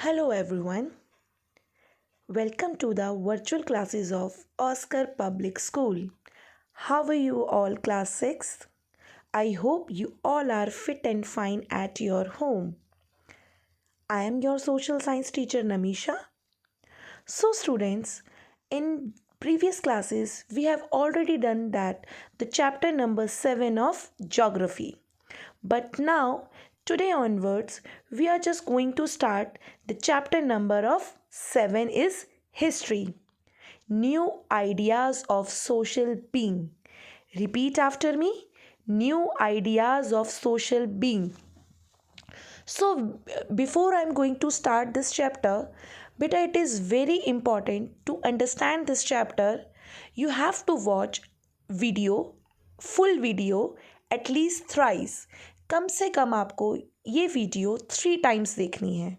Hello everyone. Welcome to the virtual classes of Oscar Public School. How are you all, class 6? I hope you all are fit and fine at your home. I am your social science teacher Namisha. So students, in previous classes we have already done that the chapter number 7 of geography. But now, today onwards, we are just going to start the chapter number of 7 is history. New ideas of social being. Repeat after me. New ideas of social being. So, before I'm going to start this chapter, beta, it is very important to understand this chapter. You have to watch video, full video, at least thrice. कम से कम आपको ये video 3 times देखनी है.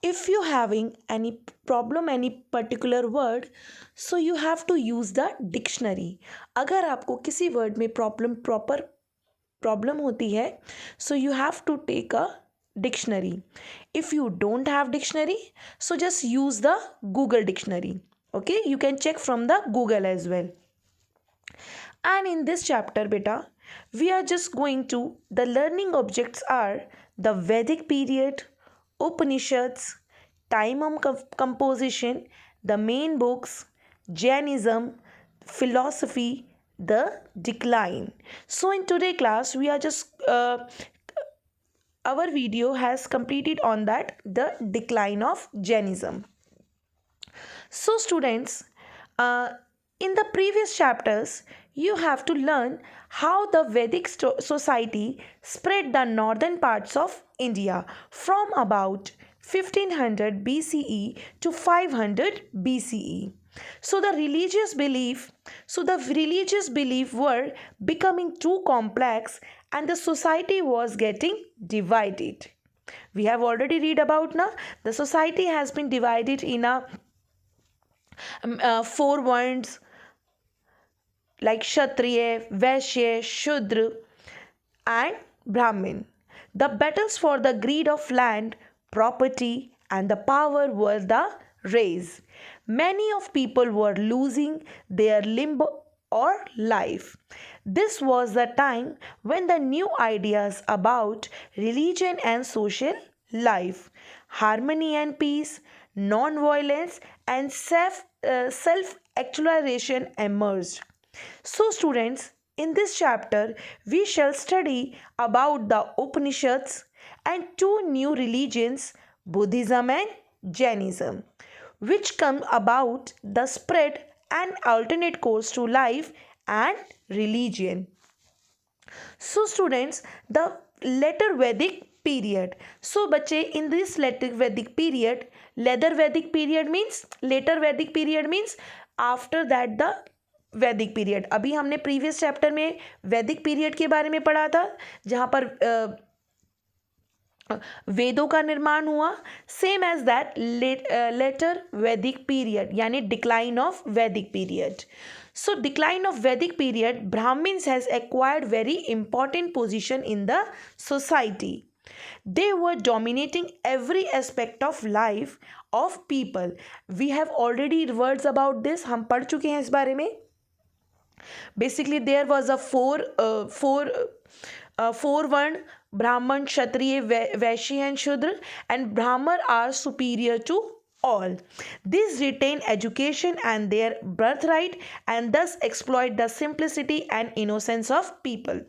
If you having any problem any particular word, so you have to use the dictionary. अगर आपको किसी word में problem होती है, so you have to take a dictionary. If you don't have dictionary, so just use the Google dictionary. Okay, you can check from the Google as well. And in this chapter beta, we are just going to the learning objects are the Vedic period, Upanishads, time of composition, the main books, Jainism, philosophy, the decline. So in today class we are just our video has completed on that the decline of Jainism. So students, uh, in the previous chapters you have to learn how the Vedic society spread the northern parts of India from about 1500 BCE to 500 BCE. So the religious belief were becoming too complex and the society was getting divided. We have already read about now the society has been divided in a four words like Kshatriya, Vaishya, Shudra, and Brahmin. The battles for the greed of land, property, and the power were the race. Many of people were losing their limb or life. This was the time when the new ideas about religion and social life, harmony and peace, non-violence, and self-actualization emerged. So students, in this chapter, we shall study about the Upanishads and two new religions, Buddhism and Jainism, which come about the spread and alternate course to life and religion. So students, the later Vedic period. So बच्चे, in this later Vedic period, later Vedic period means after that the वैदिक period. अभी हमने previous chapter में वैदिक period के बारे में पढ़ा था जहाँ पर वेदों का निर्माण हुआ. सेम एज दैट लेटर वैदिक पीरियड यानी डिक्लाइन ऑफ वैदिक period. So decline of Vedic period, Brahmins has acquired very important position in the society. They were dominating every aspect of life of people. We have already words about this. हम पढ़ चुके हैं इस बारे में. Basically, there was a four one Brahman, Kshatriya, Vaishya, and Shudra, and Brahman are superior to all. These retain education and their birthright and thus exploit the simplicity and innocence of people.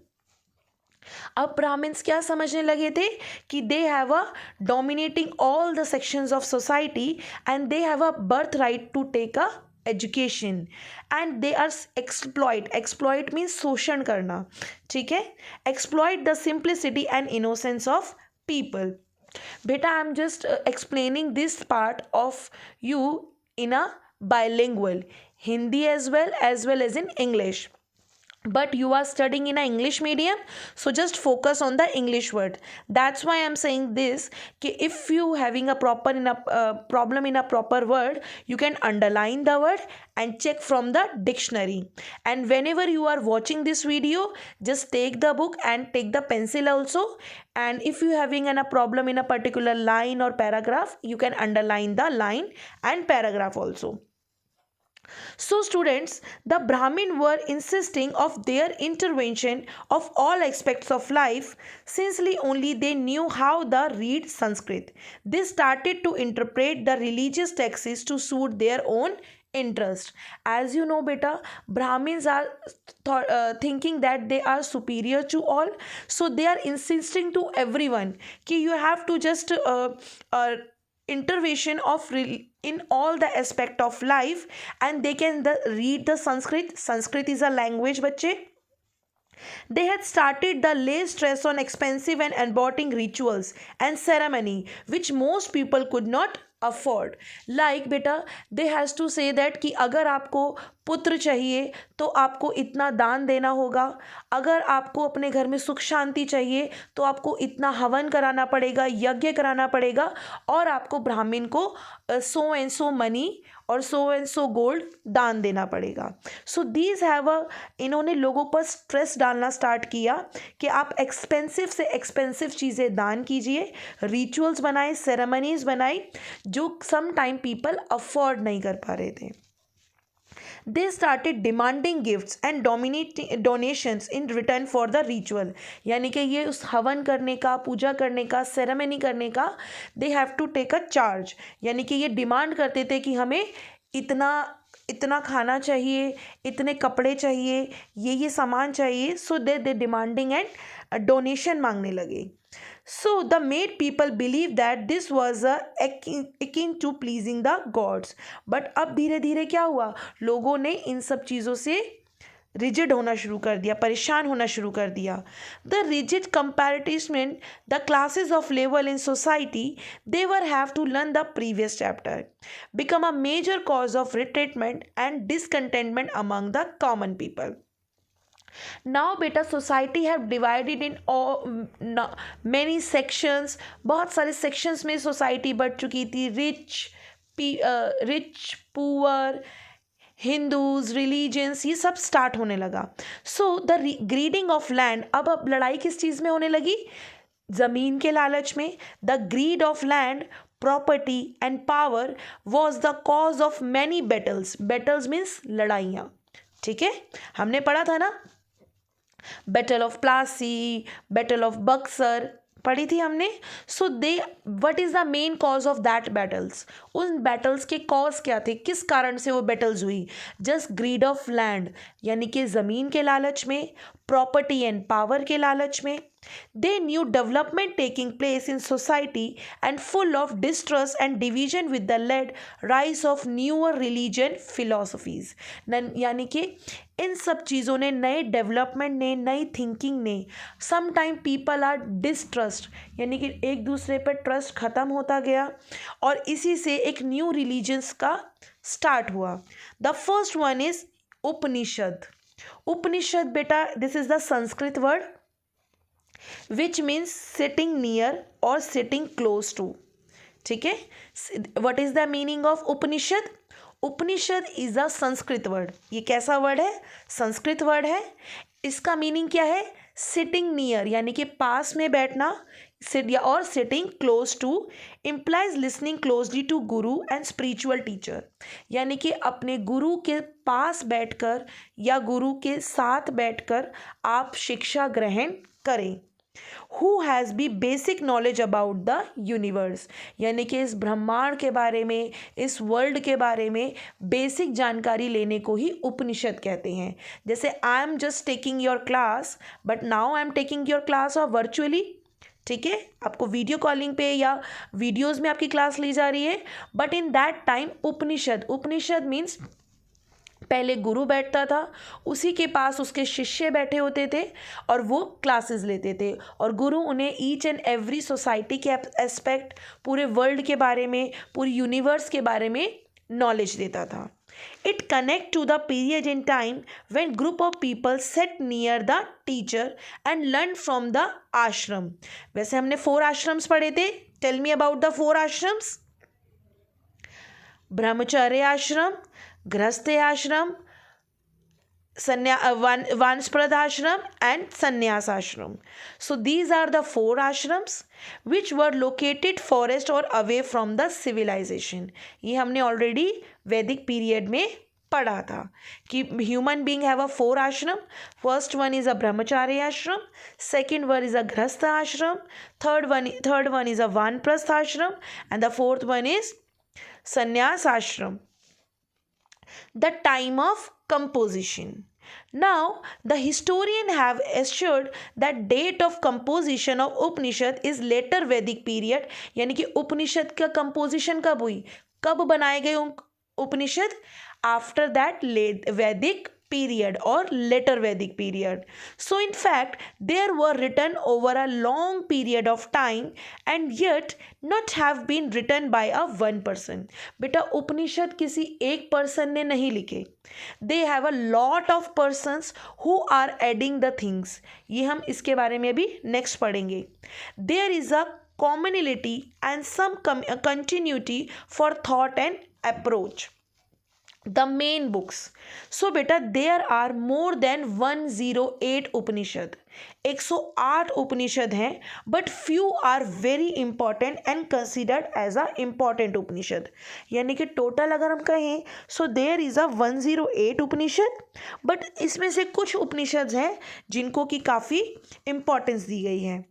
अब ब्राह्मण्स क्या समझने लगे थे कि they have a dominating all the sections of society and they have a birth right to take a education and they are exploit means शोषण करना. ठीक है, exploit the simplicity and innocence of people. बेटा, I am just explaining this part of you in a bilingual Hindi as well as in English. but you are studying in a English medium, so just focus on the English word. That's why I'm saying this, कि if you having a problem in a proper word, you can underline the word and check from the dictionary. And whenever you are watching this video, just take the book and take the pencil also, and if you having a problem in a particular line or paragraph, you can underline the line and paragraph also. So, students, the Brahmin were insisting of their intervention of all aspects of life, since only they knew how to read Sanskrit. They started to interpret the religious texts to suit their own interest. As you know, beta, Brahmins are thinking that they are superior to all, so they are insisting to everyone कि you have to just intervention of in all the aspect of life, and they can read the Sanskrit is a language, bacche. They had started the lay stress on expensive and embodiing rituals and ceremony which most people could not afford. Like बेटा, they has to say that कि अगर आपको पुत्र चाहिए तो आपको इतना दान देना होगा, अगर आपको अपने घर में सुख शांति चाहिए तो आपको इतना हवन कराना पड़ेगा, यज्ञ कराना पड़ेगा, और आपको ब्राह्मण को सो एंड सो मनी और सो एंड सो गोल्ड दान देना पड़ेगा. सो दीज हैव इन्होंने लोगों पर स्ट्रेस डालना स्टार्ट किया कि आप एक्सपेंसिव से एक्सपेंसिव चीज़ें दान कीजिए, रिचुअल्स बनाए, सेरेमनीज बनाई जो सम टाइम पीपल अफोर्ड नहीं कर पा रहे थे. They started demanding gifts and donations in return for the ritual. यानी कि ये उस हवन करने का, पूजा करने का, सेरेमनी करने का they have to take a charge. यानी कि ये डिमांड करते थे कि हमें इतना खाना चाहिए, इतने कपड़े चाहिए, ये सामान चाहिए. सो दे डिमांडिंग एंड डोनेशन मांगने लगे. So the made people believe that this was akin to pleasing the gods. But अब धीरे धीरे क्या हुआ, लोगों ने इन सब चीज़ों से रिजिड होना शुरू कर दिया, परेशान होना शुरू कर दिया. The rigid compartment, the classes of level in society, they were have to learn the previous chapter, become a major cause of retreatment and discontentment among the common people. Now बेटा society have divided in many sections. बहुत सारे sections में society बढ़ चुकी थी. Rich poor, Hindus, religions, ये सब start होने लगा. So the grading of land, अब लड़ाई किस चीज़ में होने लगी, ज़मीन के लालच में. The greed of land, property and power was the cause of many battles. Battles means लड़ाइयाँ. ठीक है, हमने पढ़ा था ना, battle of Plassey, battle of Buxar पढ़ी थी हमने. So what is the main cause of that battles, उन बैटल्स के कॉज क्या थे, किस कारण से वो बैटल्स हुई. जस्ट ग्रीड ऑफ लैंड, यानी कि ज़मीन के लालच में, प्रॉपर्टी एंड पावर के लालच में. They knew development taking place in society and full of distrust and division with the led rise of newer religion philosophies. यानी कि इन सब चीज़ों ने, नए डेवलपमेंट ने, नई थिंकिंग ने, some time people are distrust, यानी कि एक दूसरे पर ट्रस्ट ख़त्म होता गया, और इसी से एक न्यू रिलीजन्स का स्टार्ट हुआ. द फर्स्ट वन इज उपनिषद. उपनिषद बेटा, this is the Sanskrit word which means sitting near or sitting close to. ठीक है, what is the meaning of Upanishad? Upanishad is a Sanskrit word. ये कैसा वर्ड है, संस्कृत वर्ड है. इसका मीनिंग क्या है, सिटिंग नियर, यानी कि पास में बैठना, और sitting close to implies listening closely to guru and spiritual teacher. यानी कि अपने गुरु के पास बैठकर या गुरु के साथ बैठकर आप शिक्षा ग्रहण करें. Who has be basic knowledge about the universe, यानी कि इस ब्रह्मांड के बारे में, इस वर्ल्ड के बारे में बेसिक जानकारी लेने को ही उपनिषद कहते हैं. जैसे आई am just taking your class, but now I am taking your class और वर्चुअली. ठीक है, आपको वीडियो कॉलिंग पे या वीडियोज़ में आपकी क्लास ली जा रही है, but in that time Upanishad means पहले गुरु बैठता था, उसी के पास उसके शिष्य बैठे होते थे और वो क्लासेस लेते थे, और गुरु उन्हें ईच एंड एवरी सोसाइटी के एस्पेक्ट, पूरे वर्ल्ड के बारे में, पूरी यूनिवर्स के बारे में नॉलेज देता था. It connect to the period in time when group of people sat near the teacher and learned from the ashram. वैसे हमने 4 आश्रम्स पढ़े थे. Tell me about the 4 ashrams. ब्रह्मचर्य आश्रम, गृहस्थ आश्रम, Vansprad ashram and sannyas ashram. So these are the 4 ashrams which were located forest or away from the civilization. ये हमने already वैदिक पीरियड में पढ़ा था कि ह्यूमन बींग हैव अ 4 आश्रम. फर्स्ट वन इज अ ब्रह्मचार्य आश्रम, सेकेंड वन इज अ गृहस्थ आश्रम, थर्ड वन इज अ वानप्रस्थ आश्रम and the fourth one is sannyas ashram. The time of composition. Now the historian have assured that date of composition of Upanishad is later Vedic period. यानी कि उपनिषद का composition कब हुई, कब बनाए गए उपनिषद? After that Vedic period or later Vedic period. So in fact there were written over a long period of time and yet not have been written by a one person. बेटा उपनिषद किसी एक person ने नहीं लिखे. They have a lot of persons who are adding the things. ये हम इसके बारे में भी next पढ़ेंगे. There is a commonality and some continuity for thought and approach. The main books. So beta there are more than 108 Upanishad. 108 Upanishad हैं but few are very important and considered as a important Upanishad. यानी कि total अगर हम कहें so there is a 108 Upanishad but इसमें से कुछ Upanishads हैं जिनको की काफ़ी importance दी गई है.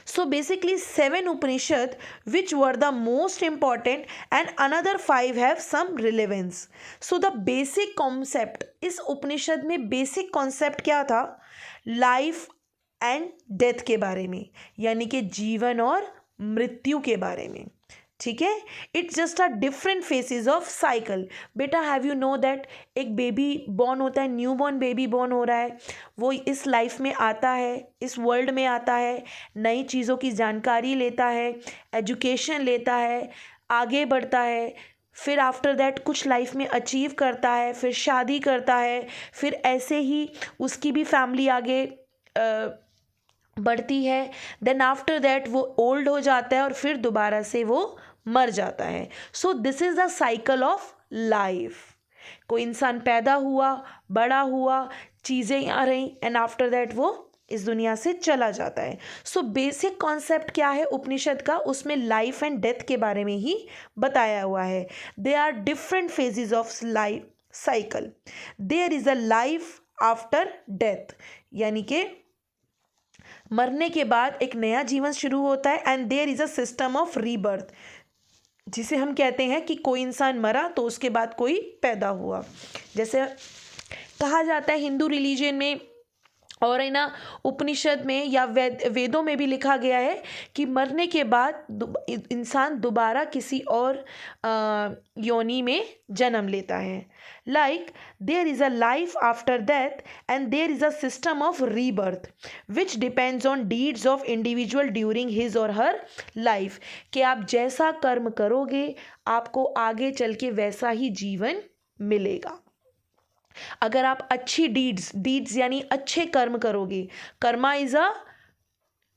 So basically 7 Upanishad which were the most important and another 5 have some relevance. So the basic concept इस उपनिषद में basic concept क्या था? Life and death के बारे में, यानी कि जीवन और मृत्यु के बारे में. ठीक है. It's just a different phases of cycle. बेटा हैव यू नो दैट एक बेबी बॉर्न होता है, न्यू बॉर्न बेबी बॉर्न हो रहा है, वो इस लाइफ में आता है, इस वर्ल्ड में आता है, नई चीज़ों की जानकारी लेता है, एजुकेशन लेता है, आगे बढ़ता है, फिर आफ्टर दैट कुछ लाइफ में अचीव करता है, फिर शादी करता है, फिर ऐसे ही उसकी भी फैमिली आगे बढ़ती है. देन आफ्टर दैट वो ओल्ड हो जाता है और फिर दोबारा से वो मर जाता है. So this is the cycle of life. कोई इंसान पैदा हुआ, बड़ा हुआ, चीज़ें आ रही एंड आफ्टर दैट वो इस दुनिया से चला जाता है. सो बेसिक कॉन्सेप्ट क्या है उपनिषद का? उसमें लाइफ एंड डेथ के बारे में ही बताया हुआ है. They are different phases of life cycle. There is a life after death, यानी कि मरने के बाद एक नया जीवन शुरू होता है. And there is a system of rebirth, जिसे हम कहते हैं कि कोई इंसान मरा तो उसके बाद कोई पैदा हुआ. जैसे कहा जाता है हिंदू रिलीजन में और है ना उपनिषद में या वेदों में भी लिखा गया है कि मरने के बाद इंसान दोबारा किसी और योनि में जन्म लेता है. Like there is a life after death and there is a system of rebirth which depends on deeds of individual during his or her life. कि आप जैसा कर्म करोगे आपको आगे चल के वैसा ही जीवन मिलेगा. अगर आप अच्छी डीड्स यानी अच्छे कर्म करोगे,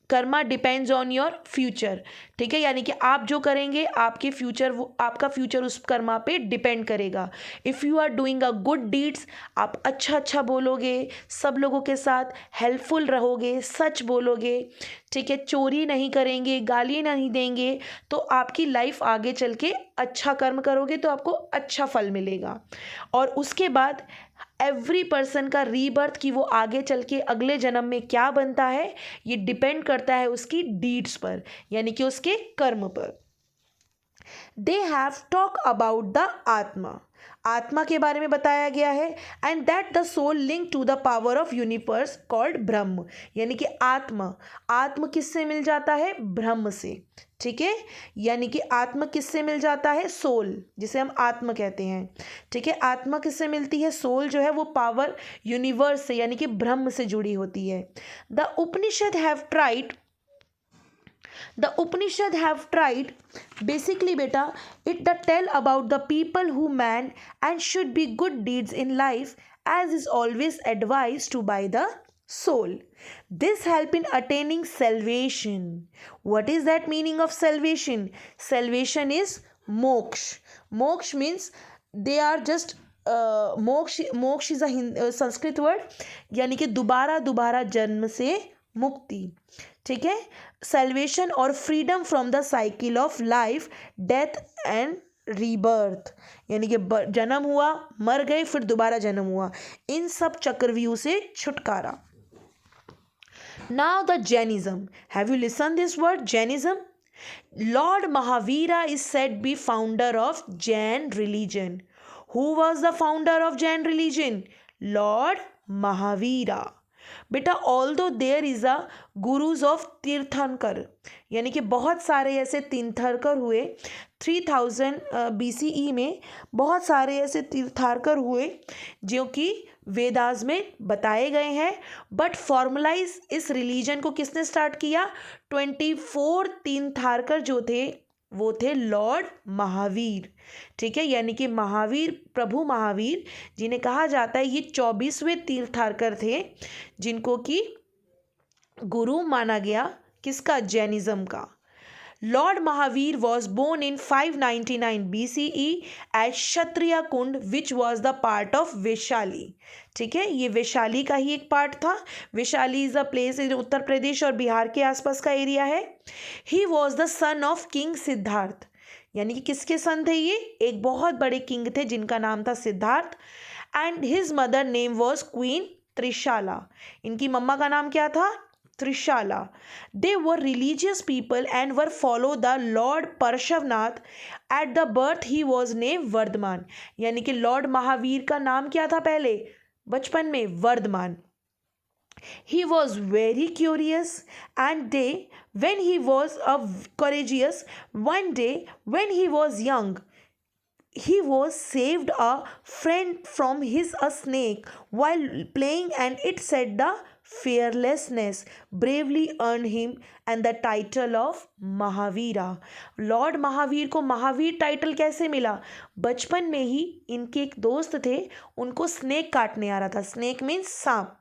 Karma depends on your future. ठीक है, यानी कि आप जो करेंगे आपके फ्यूचर, वो आपका फ्यूचर उस कर्मा पे डिपेंड करेगा. If you are doing a good deeds, आप अच्छा बोलोगे, सब लोगों के साथ हेल्पफुल रहोगे, सच बोलोगे, ठीक है, चोरी नहीं करेंगे, गाली नहीं देंगे, तो आपकी लाइफ आगे चल के अच्छा कर्म करोगे तो आपको अच्छा फल मिलेगा. और उसके बाद एवरी पर्सन का रीबर्थ कि वो आगे चल के अगले जन्म में क्या बनता है ये डिपेंड करता है उसकी डीड्स पर, यानी कि उसके कर्म पर. They have talk about the atma के बारे में बताया गया है. And that the soul link to the power of universe called Brahman. यानी कि आत्म किससे मिल जाता है? ब्रह्म से. ठीक है, यानी कि आत्मा किससे मिल जाता है? सोल, जिसे हम आत्मा कहते हैं. ठीक है, आत्मा किससे मिलती है? सोल जो है वो पावर यूनिवर्स से यानी कि ब्रह्म से जुड़ी होती है. The Upanishad have tried The Upanishad have tried, basically beta, it the tell about the people who man and should be good deeds in life as is always advised to by the soul. This help in attaining salvation. What is that meaning of salvation? Salvation is moksha. Moksha means they are just मोक्ष is a Sanskrit word, यानी कि दोबारा दोबारा जन्म से मुक्ति, ठीक है, सेल्वेशन और freedom from the cycle of life, death and rebirth, यानी कि जन्म हुआ, मर गए, फिर दोबारा जन्म हुआ, इन सब चक्रव्यूह से छुटकारा. Now the Jainism. Have you listened this word Jainism? Lord Mahavira is said to be founder of Jain religion. Who was the founder of Jain religion? Lord Mahavira. बेटा although there is a gurus of Tirthankar, यानी कि बहुत सारे ऐसे तीर्थंकर हुए 3000 BCE में, बहुत सारे ऐसे तीर्थंकर हुए जो कि वेदास में बताए गए हैं. बट फॉर्मलाइज इस रिलीजन को किसने स्टार्ट किया? 24 तीर्थंकर जो थे वो थे लॉर्ड महावीर, ठीक है, यानी कि महावीर, प्रभु महावीर जिन्हें कहा जाता है, ये 24वें तीर्थंकर थे जिनको कि गुरु माना गया किसका? जैनिज्म का. Lord Mahavir was born in 599 BCE at Kshatriya Kund, which was the part of Vaishali. ठीक है, ये वैशाली का ही एक पार्ट था. Vaishali is a place in Uttar Pradesh और बिहार के आसपास का एरिया है. He was the son of king Siddharth, यानी कि किसके सन थे ये? एक बहुत बड़े किंग थे जिनका नाम था Siddharth. And his mother name was queen Trishala. इनकी मम्मा का नाम क्या था? Trishala. They were religious people and were follow the Lord Parshvanath. At the birth he was named Varthaman, यानी कि लॉर्ड महावीर का नाम क्या था पहले बचपन में? Varthaman. He was very curious and they, when he was courageous, one day when he was young, he was saved a friend from his a snake while playing, and it said the fearlessness bravely earned him and the title of Mahavira. Lord Mahavir को Mahavir title कैसे मिला? बचपन में ही इनके एक दोस्त थे, उनको स्नेक काटने आ रहा था. स्नेक मीन्स सांप.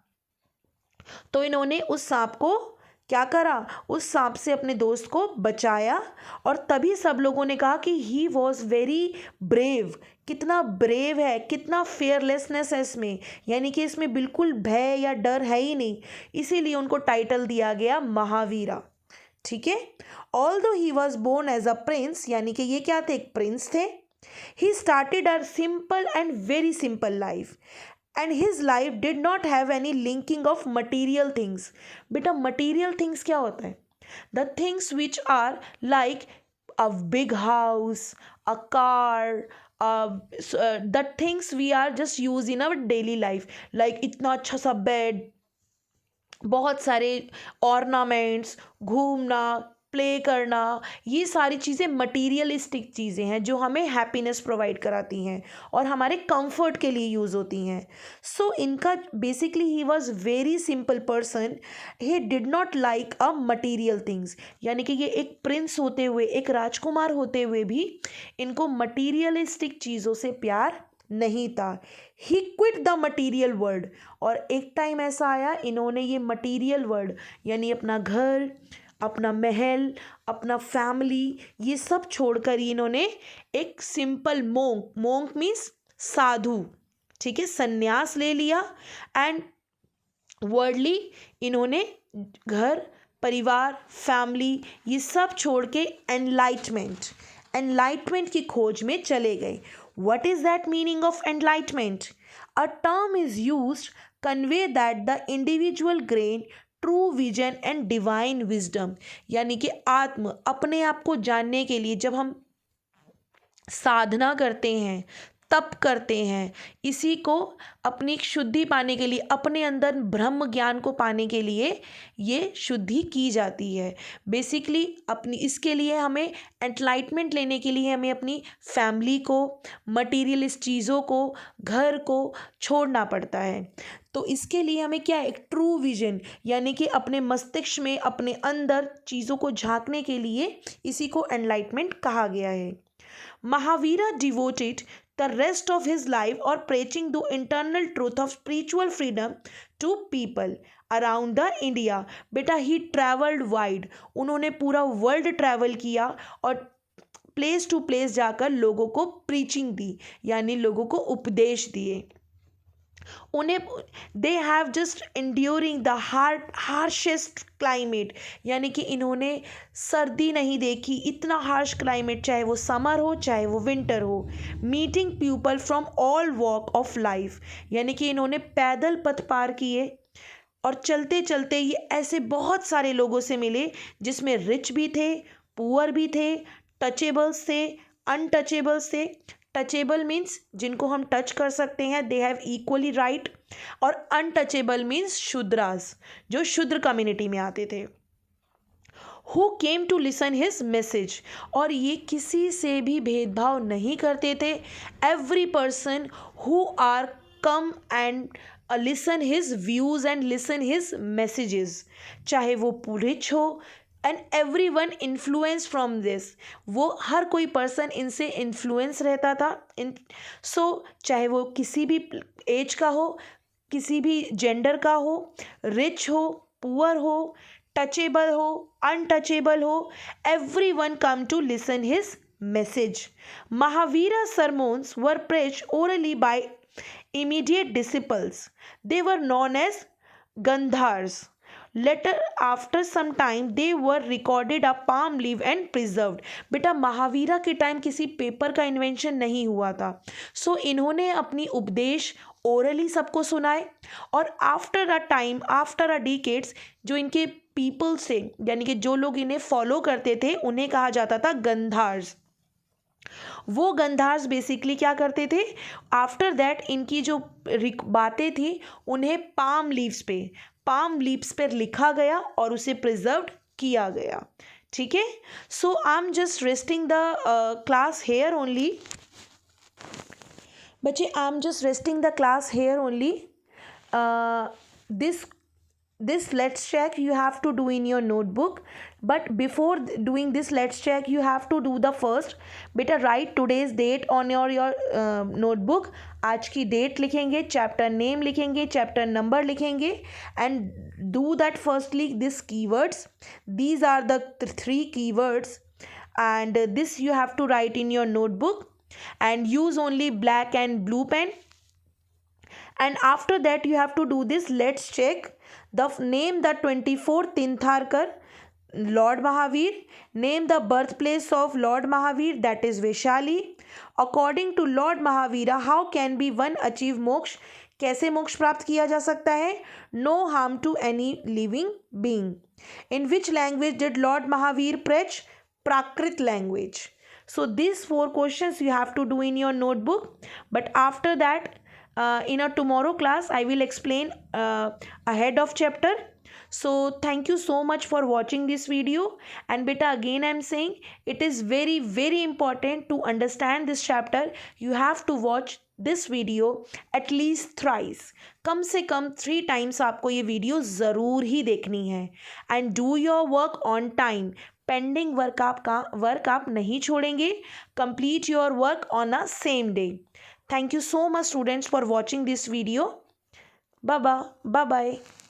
तो इन्होंने उस सांप को क्या करा? उस सांप से अपने दोस्त को बचाया, और तभी सब लोगों ने कहा कि ही वॉज वेरी ब्रेव. कितना ब्रेव है, कितना फेयरलेसनेस है इसमें, यानी कि इसमें बिल्कुल भय या डर है ही नहीं, इसीलिए उनको टाइटल दिया गया महावीरा. ठीक है. Although he was born as a prince, यानी कि ये क्या थे? एक प्रिंस थे. He started a simple and very simple life, and his life did not have any linking of material things. बेटा material things क्या होता है? The things which are like a big house, a car, the things we are just use in our daily life, like इतना अच्छा सा bed, बहुत सारे ornaments, घूमना, प्ले करना, ये सारी चीज़ें मटीरियलिस्टिक चीज़ें हैं जो हमें हैप्पीनेस प्रोवाइड कराती हैं और हमारे कंफर्ट के लिए यूज़ होती हैं. सो इनका basically he was very simple person. He did not like a material things, यानी कि ये एक प्रिंस होते हुए, एक राजकुमार होते हुए भी इनको मटीरियलिस्टिक चीज़ों से प्यार नहीं था. ही क्विट द मटीरियल वर्ल्ड, और एक टाइम ऐसा आया इन्होंने ये मटीरियल वर्ल्ड, यानी अपना घर, अपना महल, अपना फैमिली, ये सब छोड़कर इन्होंने एक सिंपल मोंक मीन्स साधु, ठीक है, संन्यास ले लिया. एंड वर्ल्डली इन्होंने घर, परिवार, फैमिली, ये सब छोड़ के एनलाइटमेंट की खोज में चले गए. What is that meaning of enlightenment? A term is used convey that the individual grain true vision and divine wisdom, यानी कि अपने आप को जानने के लिए जब हम साधना करते हैं तप करते हैं, इसी को अपनी शुद्धि पाने के लिए, अपने अंदर ब्रह्म ज्ञान को पाने के लिए ये शुद्धि की जाती है। बेसिकली अपनी इसके लिए हमें एंटलाइटमेंट लेने के लिए हमें अपनी फैमिली को, मटीरियलिस्ट चीज़ों को, घर को छोड़ना पड़ता है। तो इसके लिए हमें क्या है, एक ट्रू विजन, यानी कि अपने मस्तिष्क में, अपने अंदर चीज़ों को झांकने के लिए इसी को एनलाइटमेंट कहा गया है। Mahavira devoted the rest of his life or preaching the internal truth of spiritual freedom to people around the India. बेटा he traveled wide, उन्होंने पूरा वर्ल्ड ट्रैवल किया और प्लेस टू प्लेस जाकर लोगों को प्रीचिंग दी, यानी लोगों को उपदेश दिए। उन्हें they have just enduring the harshest climate, यानी कि इन्होंने सर्दी नहीं देखी, इतना हार्श क्लाइमेट, चाहे वो समर हो चाहे वो विंटर हो। Meeting people from all walk of life, यानी कि इन्होंने पैदल पथ पार किए और चलते चलते ये ऐसे बहुत सारे लोगों से मिले जिसमें रिच भी थे, पुअर भी थे, टचेबल्स थे, अनटचेबल्स थे। टचेबल मीन्स जिनको हम टच कर सकते हैं, दे हैव इक्वली राइट, और अनटचेबल मीन्स शूद्रास, जो शूद्र कम्युनिटी में आते थे। Who came to listen his message, और ये किसी से भी भेदभाव नहीं करते थे। Every person who are come and listen his views and listen his messages, चाहे वो रिच हो, and every one influence from this, वो हर कोई पर्सन इनसे इन्फ्लुएंस रहता था। चाहे वो किसी भी एज का हो, किसी भी जेंडर का हो, रिच हो, पुअर हो, टचेबल हो, अनटचेबल हो, every one come to listen his message. Mahavira sermons were preached orally by immediate disciples. They were known as Gandhars. Later, after some time, they were recorded a palm leaf and preserved. बेटा महावीरा के time किसी paper का invention नहीं हुआ था, सो इन्होंने अपनी उपदेश ओरली सबको सुनाए, और after a time, after a decades, जो इनके पीपल से, यानी कि जो लोग इन्हें फॉलो करते थे, उन्हें कहा जाता था गंधार्स। वो गंधार्स बेसिकली क्या करते थे, आफ्टर दैट इनकी जो बातें थी उन्हें पाम लीव्स पर लिखा गया और उसे प्रिजर्व किया गया। ठीक है, so I am just resting the class here only बच्चे, I am just resting the class here only. This let's check you have to do in your notebook, but before doing this let's check you have to do the first, बेटा write today's date on your notebook। आज की date लिखेंगे, chapter name लिखेंगे, chapter number लिखेंगे, and do that firstly this keywords, these are the three keywords, and this you have to write in your notebook and use only black and blue pen। And after that you have to do this let's check, the name the 24th Tirthankar Lord Mahavir, name the birthplace of Lord Mahavir, that is Vaishali। According to Lord Mahavira, how can be one achieve मोक्ष, कैसे मोक्ष प्राप्त किया जा सकता है? No harm to any living being। In which language did Lord Mahavir preach? Prakrit language। So these 4 questions you have to do in your notebook, but after that in our tomorrow class I will explain ahead of chapter। So thank you so much for watching this video, and beta again I am saying it is very very important to understand this chapter, you have to watch this video at least thrice, कम से कम 3 times आपको ये video ज़रूर ही देखनी है। and do your work on time, pending work आप नहीं छोड़ेंगे, complete your work on a same day। Thank you so much students for watching this video। Bye bye।